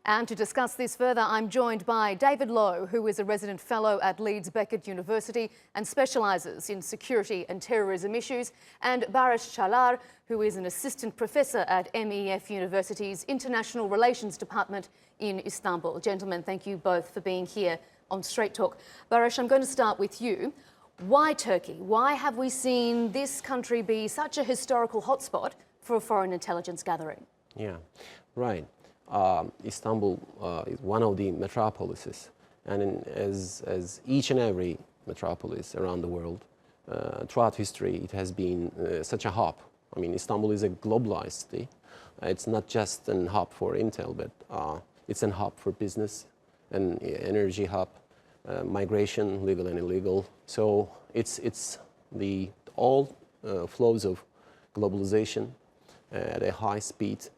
And to discuss this further, I'm joined by David Lowe, who is a resident fellow at Leeds Beckett University and specialises in security and terrorism issues, and Barış Çalar, who is an assistant professor at MEF University's International Relations Department in Istanbul. Gentlemen, thank you both for being here on Straight Talk. Barış, I'm going to start with you. Why Turkey? Why have we seen this country be such a historical hotspot for foreign intelligence gathering? Yeah, right. Istanbul is one of the metropolises, and as each and every metropolis around the world, throughout history, it has been such a hub. I mean, Istanbul is a globalized city. It's not just a hub for intel, but it's a hub for business, an energy hub, migration, legal and illegal. So it's the all flows of globalization at a high speed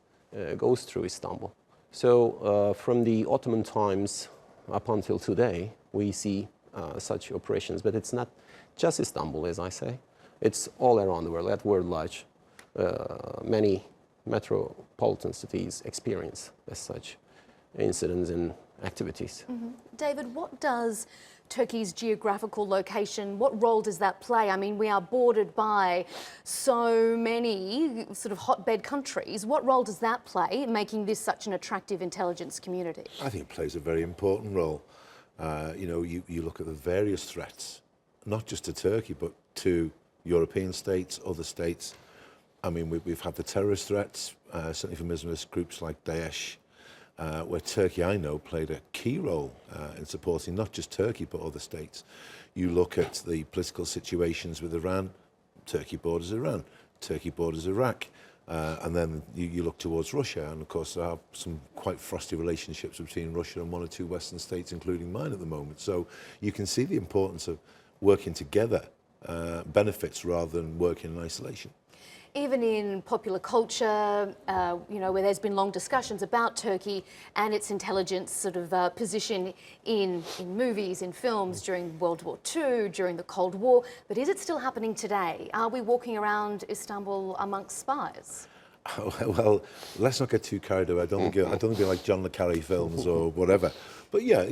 goes through Istanbul. So from the Ottoman times up until today, we see such operations, but it's not just Istanbul, as I say. It's all around the world, at world large. Many metropolitan cities experience as such incidents and activities. Mm-hmm. David, what does Turkey's geographical location, what role does that play? I mean, we are bordered by so many sort of hotbed countries. What role does that play in making this such an attractive intelligence community? I think it plays a very important role. You look at the various threats, not just to Turkey, but to European states, other states. I mean, we've had the terrorist threats, certainly from Islamist groups like Daesh, where Turkey, I know, played a key role in supporting not just Turkey but other states. You look at the political situations with Iran, Turkey borders Iran, Turkey borders Iraq, and then you look towards Russia, and of course there are some quite frosty relationships between Russia and one or two Western states, including mine at the moment. So you can see the importance of working together benefits rather than working in isolation. Even in popular culture, where there's been long discussions about Turkey and its intelligence sort of position in movies, in films during World War II, during the Cold War. But is it still happening today? Are we walking around Istanbul amongst spies? Oh, well, let's not get too carried away. I don't think it'll be like John le Carré films or whatever. But yeah,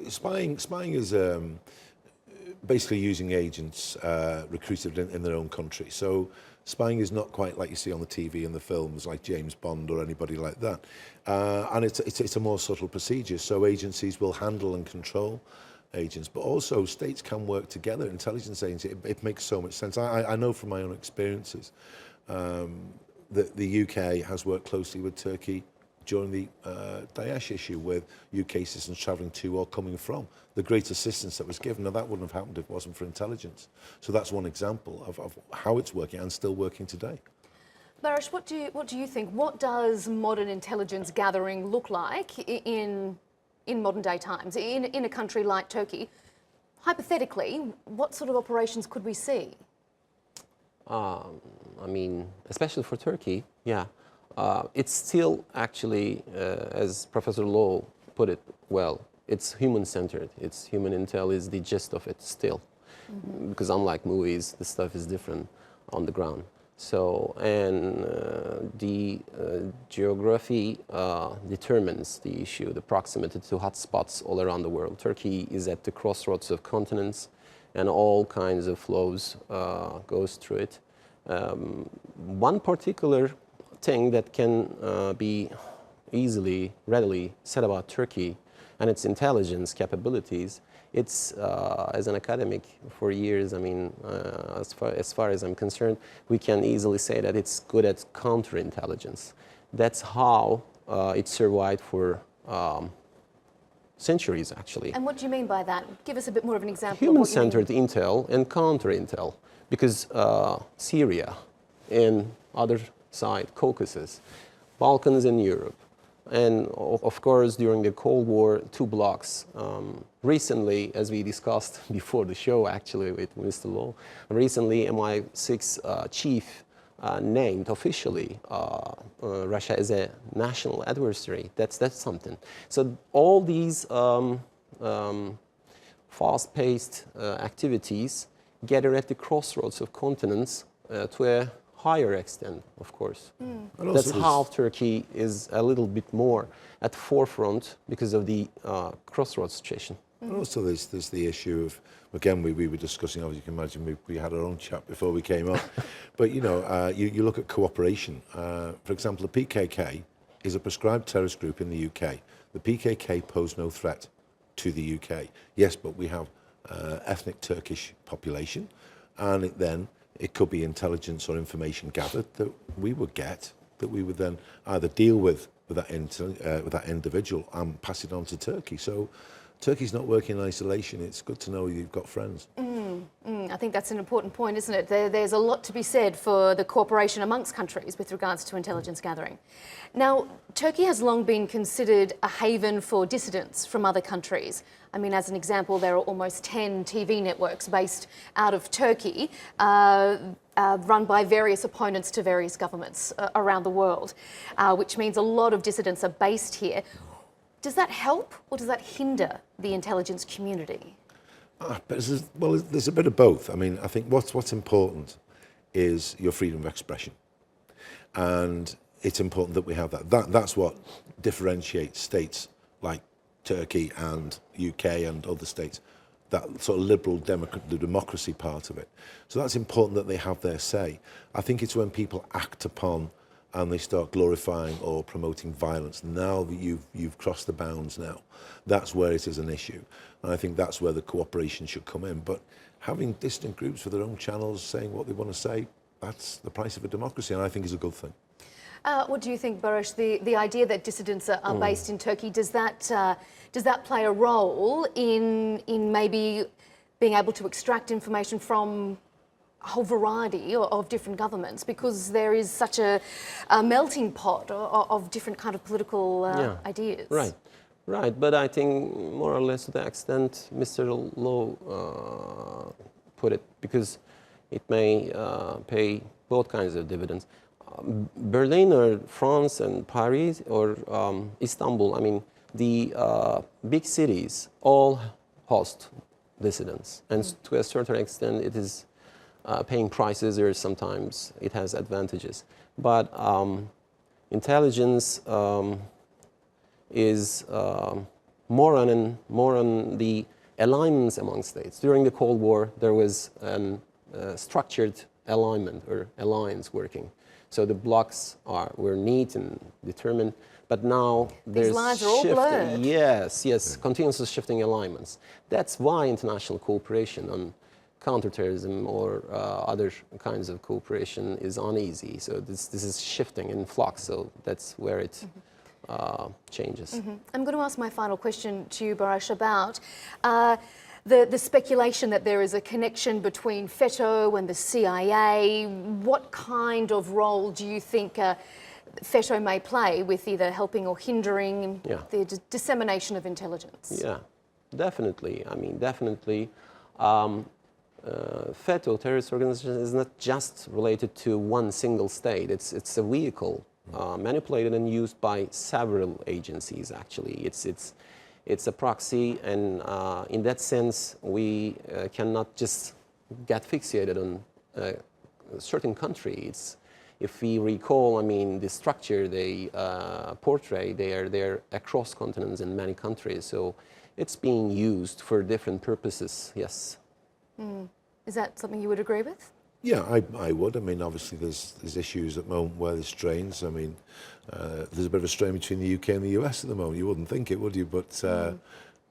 spying is basically using agents recruited in their own country. So spying is not quite like you see on the TV and the films, like James Bond or anybody like that. And it's a more subtle procedure. So agencies will handle and control agents, but also states can work together. Intelligence agencies, it makes so much sense. I know from my own experiences that the UK has worked closely with Turkey during the Daesh issue, with UK citizens travelling to or coming from. The great assistance that was given, now that wouldn't have happened if it wasn't for intelligence. So that's one example of how it's working and still working today. Barış, what do you think? What does modern intelligence gathering look like in modern day times? In a country like Turkey, hypothetically, what sort of operations could we see? I mean, especially for Turkey, yeah. It's still actually, as Professor Lowe put it well, it's human-centered. It's human intel is the gist of it still. Mm-hmm. Because unlike movies, the stuff is different on the ground. So, and the geography determines the issue, the proximity to hotspots all around the world. Turkey is at the crossroads of continents, and all kinds of flows goes through it. One particular thing that can be readily said about Turkey and its intelligence capabilities, it's, as an academic for years, I mean, as far as I'm concerned, we can easily say that it's good at counterintelligence. That's how it survived for centuries, actually. And what do you mean by that? Give us a bit more of an example. Human-centered intel and counter-intel, because Syria and other side, Caucasus, Balkans and Europe, and of course during the Cold War, two blocks. Recently, as we discussed before the show actually with Mr. Lowe, recently MI6 chief named officially Russia as a national adversary. That's something. So all these fast-paced activities gather at the crossroads of continents to a higher extent, of course. And That's also how Turkey is a little bit more at the forefront because of the crossroads situation. And also there's the issue of, again, we were discussing, obviously you can imagine we had our own chat before we came on, but you know, you look at cooperation. For example, the PKK is a prescribed terrorist group in the UK. The PKK pose no threat to the UK. Yes, but we have ethnic Turkish population, and it could be intelligence or information gathered that we would get, that we would then either deal with that individual and pass it on to Turkey. So Turkey's not working in isolation. It's good to know you've got friends. I think that's an important point, isn't it? There's a lot to be said for the cooperation amongst countries with regards to intelligence gathering. Now, Turkey has long been considered a haven for dissidents from other countries. I mean, as an example, there are almost 10 TV networks based out of Turkey, run by various opponents to various governments around the world, which means a lot of dissidents are based here. Does that help or does that hinder the intelligence community? Well, there's a bit of both. I mean, I think what's important is your freedom of expression. And it's important that we have that. That's what differentiates states like Turkey and UK and other states, that sort of liberal the democracy part of it. So that's important that they have their say. I think it's when people act upon and they start glorifying or promoting violence. Now that you've crossed the bounds now, that's where it is an issue. And I think that's where the cooperation should come in. But having distant groups with their own channels saying what they want to say, that's the price of a democracy, and I think is a good thing. What do you think, Barış? The idea that dissidents are based in Turkey, does that play a role in maybe being able to extract information from a whole variety of different governments, because there is such a melting pot of different kind of political ideas? Right. But I think more or less to the extent Mr. Lowe put it, because it may pay both kinds of dividends. Berlin or France and Paris or Istanbul, I mean, the big cities all host dissidents, and to a certain extent it is paying prices, or sometimes it has advantages. But intelligence is more on the alignments among states. During the Cold War, there was a structured alignment or alliance working. So the blocks were neat and determined, but now there's these lines are all blurred. Yes, continuously shifting alignments. That's why international cooperation on counterterrorism or other kinds of cooperation is uneasy. So this is shifting in flux. So that's where it changes. I'm going to ask my final question to you, Barış, about the speculation that there is a connection between FETÖ and the CIA. What kind of role do you think FETÖ may play with either helping or hindering the dissemination of intelligence? Yeah, definitely. I mean, definitely. FETÖ, terrorist organization, is not just related to one single state. It's a vehicle manipulated and used by several agencies, actually. It's a proxy, and in that sense, we cannot just get fixated on a certain country. If we recall, I mean, the structure they portray, they're across continents in many countries. So it's being used for different purposes, yes. Is that something you would agree with? Yeah, I would. I mean, obviously there's issues at the moment where there's strains. I mean, there's a bit of a strain between the UK and the US at the moment. You wouldn't think it, would you? But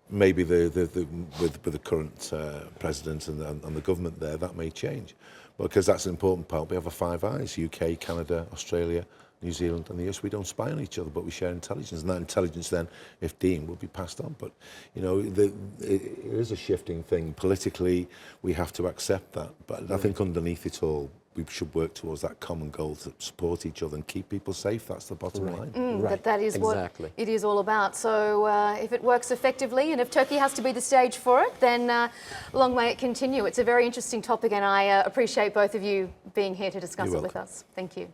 maybe with the current president and the government there, that may change. Because that's an important part. We have a Five Eyes: UK, Canada, Australia, New Zealand and the US. We don't spy on each other, but we share intelligence, and that intelligence then, if deemed, will be passed on. But, you know, it is a shifting thing. Politically, we have to accept that. But I think underneath it all, we should work towards that common goal to support each other and keep people safe. That's the bottom line. But that is what it is all about. So if it works effectively, and if Turkey has to be the stage for it, then long may it continue. It's a very interesting topic, and I appreciate both of you being here to discuss it with us. Thank you.